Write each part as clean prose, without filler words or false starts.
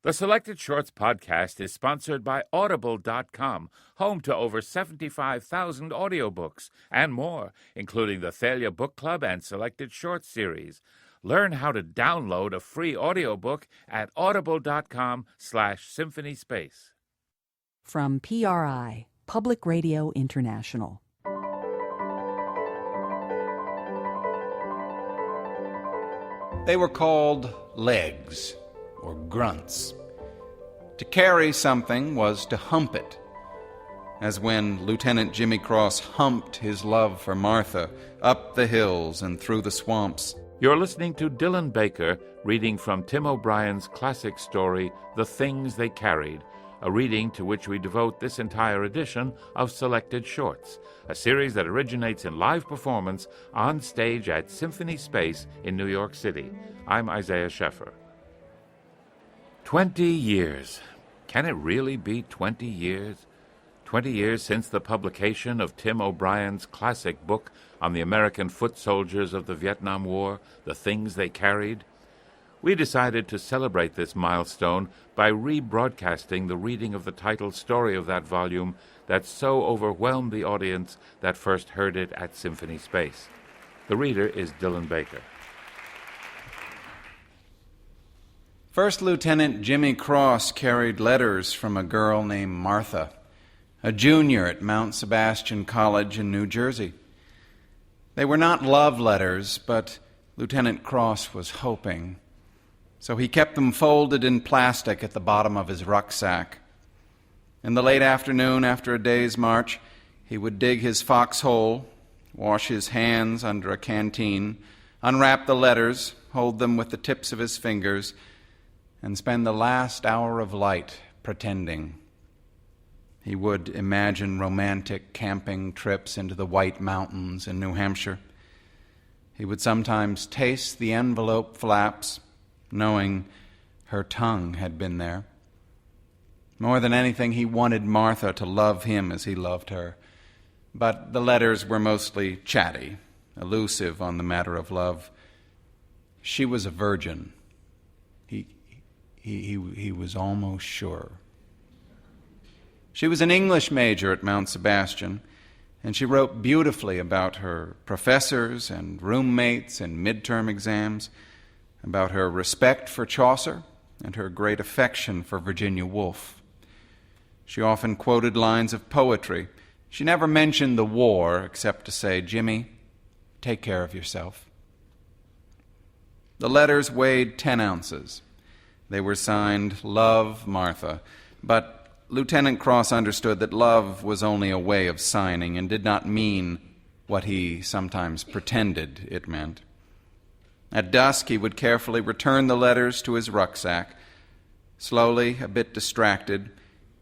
The Selected Shorts podcast is sponsored by Audible.com, home to over 75,000 audiobooks and more, including the Thalia Book Club and Selected Shorts series. Learn how to download a free audiobook at audible.com/symphonyspace. From PRI, Public Radio International. They were called legs, or grunts. To carry something was to hump it, as when Lieutenant Jimmy Cross humped his love for Martha up the hills and through the swamps. You're listening to Dylan Baker reading from Tim O'Brien's classic story, The Things They Carried, a reading to which we devote this entire edition of Selected Shorts, a series that originates in live performance on stage at Symphony Space in New York City. I'm Isaiah Sheffer. 20 years. Can it really be 20 years? 20 years since the publication of Tim O'Brien's classic book on the American foot soldiers of the Vietnam War, The Things They Carried. We decided to celebrate this milestone by rebroadcasting the reading of the title story of that volume that so overwhelmed the audience that first heard it at Symphony Space. The reader is Dylan Baker. First Lieutenant Jimmy Cross carried letters from a girl named Martha, a junior at Mount Sebastian College in New Jersey. They were not love letters, but Lieutenant Cross was hoping. So he kept them folded in plastic at the bottom of his rucksack. In the late afternoon, after a day's march, he would dig his foxhole, wash his hands under a canteen, unwrap the letters, hold them with the tips of his fingers, and spend the last hour of light pretending. He would imagine romantic camping trips into the White Mountains in New Hampshire. He would sometimes taste the envelope flaps, knowing her tongue had been there. More than anything, he wanted Martha to love him as he loved her. But the letters were mostly chatty, elusive on the matter of love. She was a virgin. He was almost sure. She was an English major at Mount Sebastian, and she wrote beautifully about her professors and roommates and midterm exams, about her respect for Chaucer and her great affection for Virginia Woolf. She often quoted lines of poetry. She never mentioned the war except to say, "Jimmy, take care of yourself." The letters weighed 10 ounces. They were signed Love, Martha, but Lieutenant Cross understood that love was only a way of signing and did not mean what he sometimes pretended it meant. At dusk, he would carefully return the letters to his rucksack. Slowly, a bit distracted,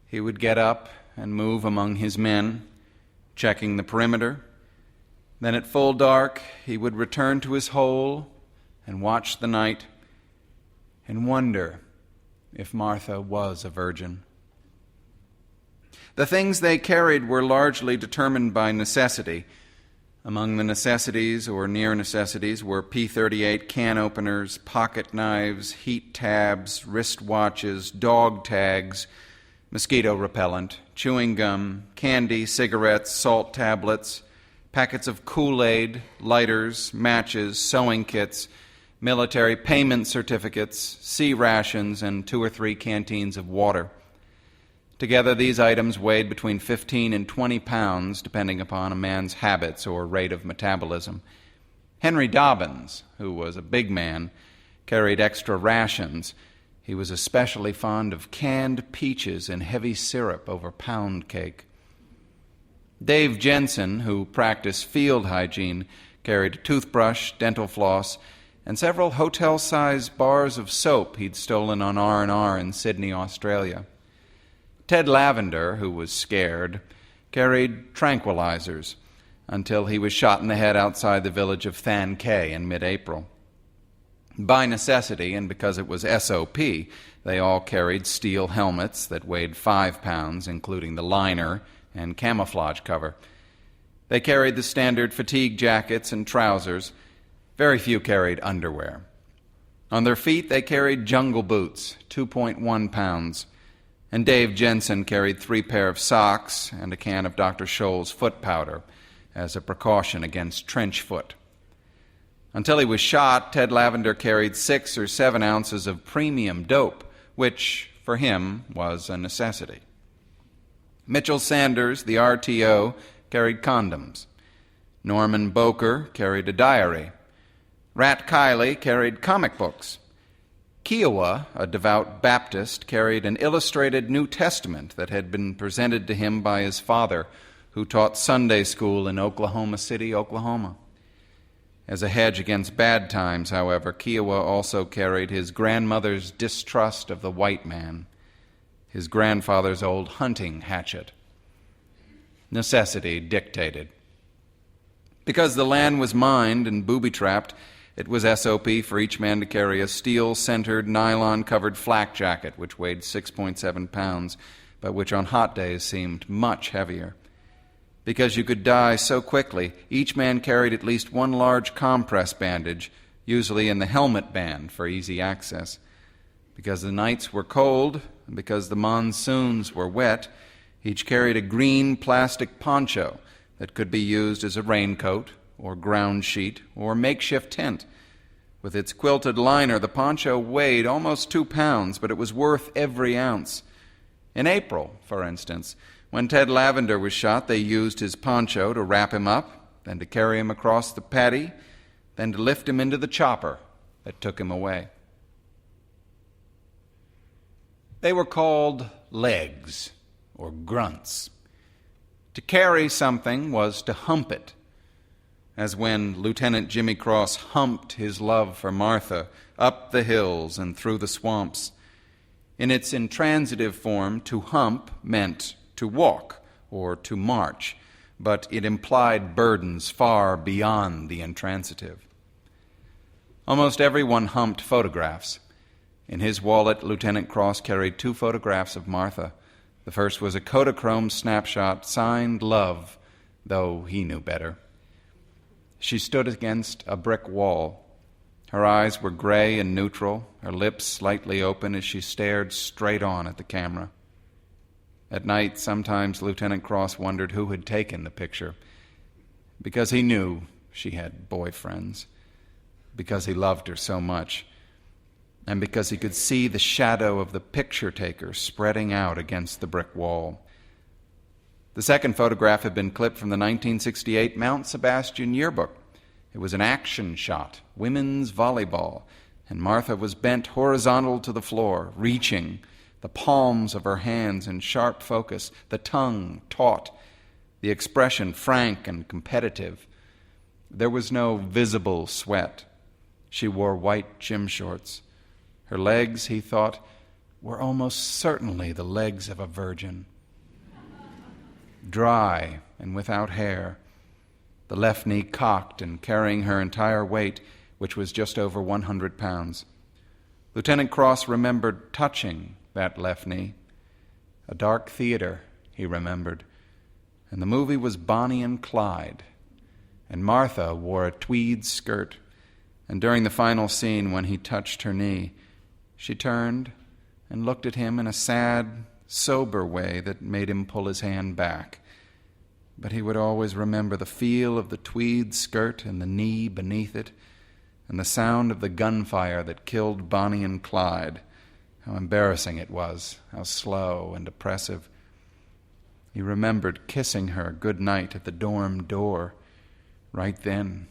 he would get up and move among his men, checking the perimeter. Then at full dark, he would return to his hole and watch the night and wonder if Martha was a virgin. The things they carried were largely determined by necessity. Among the necessities or near necessities were P38 can openers, pocket knives, heat tabs, wrist watches, dog tags, mosquito repellent, chewing gum, candy, cigarettes, salt tablets, packets of Kool-Aid, lighters, matches, sewing kits, military payment certificates, sea rations, and 2 or 3 canteens of water. Together, these items weighed between 15 and 20 pounds, depending upon a man's habits or rate of metabolism. Henry Dobbins, who was a big man, carried extra rations. He was especially fond of canned peaches and heavy syrup over pound cake. Dave Jensen, who practiced field hygiene, carried a toothbrush, dental floss, and several hotel-sized bars of soap he'd stolen on R&R in Sydney, Australia. Ted Lavender, who was scared, carried tranquilizers until he was shot in the head outside the village of Than Khe in mid-April. By necessity, and because it was SOP, they all carried steel helmets that weighed 5 pounds, including the liner and camouflage cover. They carried the standard fatigue jackets and trousers. Very few carried underwear. On their feet they carried jungle boots, 2.1 pounds, and Dave Jensen carried 3 pair of socks and a can of Dr. Scholl's foot powder as a precaution against trench foot. Until he was shot, Ted Lavender carried 6 or 7 ounces of premium dope, which, for him, was a necessity. Mitchell Sanders, the RTO, carried condoms. Norman Boker carried a diary. Rat Kiley carried comic books. Kiowa, a devout Baptist, carried an illustrated New Testament that had been presented to him by his father, who taught Sunday school in Oklahoma City, Oklahoma. As a hedge against bad times, however, Kiowa also carried his grandmother's distrust of the white man, his grandfather's old hunting hatchet. Necessity dictated. Because the land was mined and booby-trapped, it was SOP for each man to carry a steel-centered, nylon-covered flak jacket, which weighed 6.7 pounds, but which on hot days seemed much heavier. Because you could die so quickly, each man carried at least one large compress bandage, usually in the helmet band for easy access. Because the nights were cold, and because the monsoons were wet, each carried a green plastic poncho that could be used as a raincoat or ground sheet or makeshift tent. With its quilted liner, the poncho weighed almost 2 pounds, but it was worth every ounce. In April, for instance, when Ted Lavender was shot, they used his poncho to wrap him up, then to carry him across the paddy, then to lift him into the chopper that took him away. They were called legs, or grunts. To carry something was to hump it, as when Lieutenant Jimmy Cross humped his love for Martha up the hills and through the swamps. In its intransitive form, to hump meant to walk or to march, but it implied burdens far beyond the intransitive. Almost everyone humped photographs. In his wallet, Lieutenant Cross carried 2 photographs of Martha. The first was a Kodachrome snapshot signed Love, though he knew better. She stood against a brick wall. Her eyes were gray and neutral, her lips slightly open as she stared straight on at the camera. At night, sometimes Lieutenant Cross wondered who had taken the picture, because he knew she had boyfriends, because he loved her so much, and because he could see the shadow of the picture taker spreading out against the brick wall. The second photograph had been clipped from the 1968 Mount Sebastian yearbook. It was an action shot, women's volleyball, and Martha was bent horizontal to the floor, reaching, the palms of her hands in sharp focus, the tongue taut, the expression frank and competitive. There was no visible sweat. She wore white gym shorts. Her legs, he thought, were almost certainly the legs of a virgin. Dry and without hair, the left knee cocked and carrying her entire weight, which was just over 100 pounds. Lieutenant Cross remembered touching that left knee. A dark theater, he remembered, and the movie was Bonnie and Clyde, and Martha wore a tweed skirt, and during the final scene when he touched her knee, she turned and looked at him in a sad, sober way that made him pull his hand back. But he would always remember the feel of the tweed skirt and the knee beneath it, and the sound of the gunfire that killed Bonnie and Clyde. How embarrassing it was, how slow and oppressive. He remembered kissing her good night at the dorm door. Right then,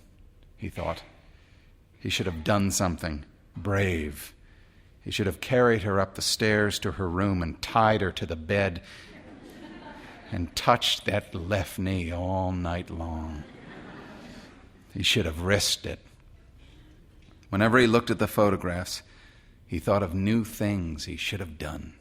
he thought, he should have done something brave. He should have carried her up the stairs to her room and tied her to the bed and touched that left knee all night long. He should have risked it. Whenever he looked at the photographs, he thought of new things he should have done.